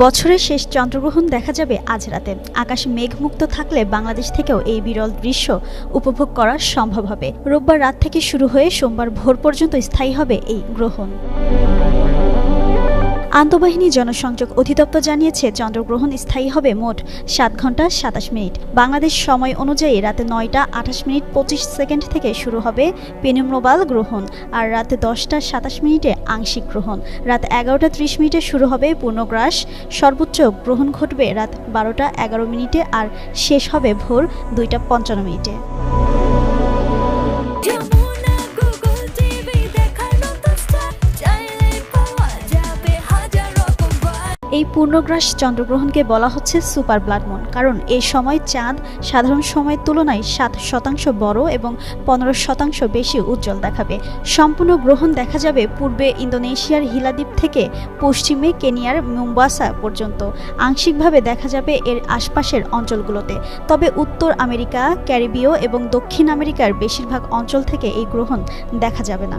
বছরের শেষ চন্দ্রগ্রহণ দেখা যাবে আজ রাতে। আকাশ মেঘমুক্ত থাকলে বাংলাদেশ থেকেও এই বিরল দৃশ্য উপভোগ করা সম্ভব হবে। রোববার রাত থেকে শুরু হয়ে সোমবার ভোর পর্যন্ত স্থায়ী হবে এই গ্রহণ। আন্তঃবাহিনী জনসংযোগ অধিদপ্তর জানিয়েছে, চন্দ্রগ্রহণ স্থায়ী হবে মোট 7 ঘন্টা 27 মিনিট। বাংলাদেশ সময় অনুযায়ী রাতে 9টা 28 মিনিট 25 সেকেন্ড থেকে শুরু হবে পেনুম্ব্রাল গ্রহণ, আর রাতে 10টা 27 মিনিটে আংশিক গ্রহণ। রাত 11টা 30 মিনিটে শুরু হবে পূর্ণগ্রাস। সর্বোচ্চ গ্রহণ ঘটবে রাত 12টা 11 মিনিটে আর শেষ হবে ভোর 2টা 55 মিনিটে। এই পূর্ণগ্রাস চন্দ্রগ্রহণকে বলা হচ্ছে সুপার ব্লাড মুন, কারণ এই সময় চাঁদ সাধারণ সময়ের তুলনায় 7% বড় এবং 15% বেশি উজ্জ্বল দেখাবে। সম্পূর্ণ গ্রহণ দেখা যাবে পূর্বে ইন্দোনেশিয়ার হিলা দ্বীপ থেকে পশ্চিমে কেনিয়ার মোম্বাসা পর্যন্ত। আংশিকভাবে দেখা যাবে এর আশপাশের অঞ্চলগুলোতে, তবে উত্তর আমেরিকা, ক্যারিবীয় এবং দক্ষিণ আমেরিকার বেশিরভাগ অঞ্চল থেকে এই গ্রহণ দেখা যাবে না।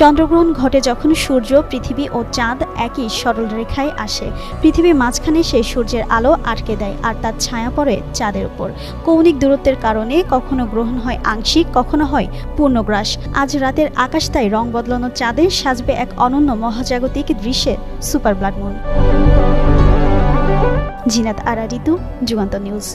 চন্দ্রগ্রহণ ঘটে যখন সূর্য, পৃথিবী ও চাঁদ একই সরল রেখায় আসে। পৃথিবীর মাঝখানে সেই সূর্যের আলো আটকে দেয় আর তার ছায়া পড়ে চাঁদের উপর। কৌণিক দূরত্বের কারণে কখনো গ্রহণ হয় আংশিক, কখনো হয় পূর্ণগ্রাস। আজ রাতের আকাশ তাই রং বদলানো চাঁদে সাজবে এক অনন্য মহাজাগতিক দৃশ্যে, সুপার ব্লাড মুন। জিনাত আরা ঋতু, যুগান্তর নিউজ।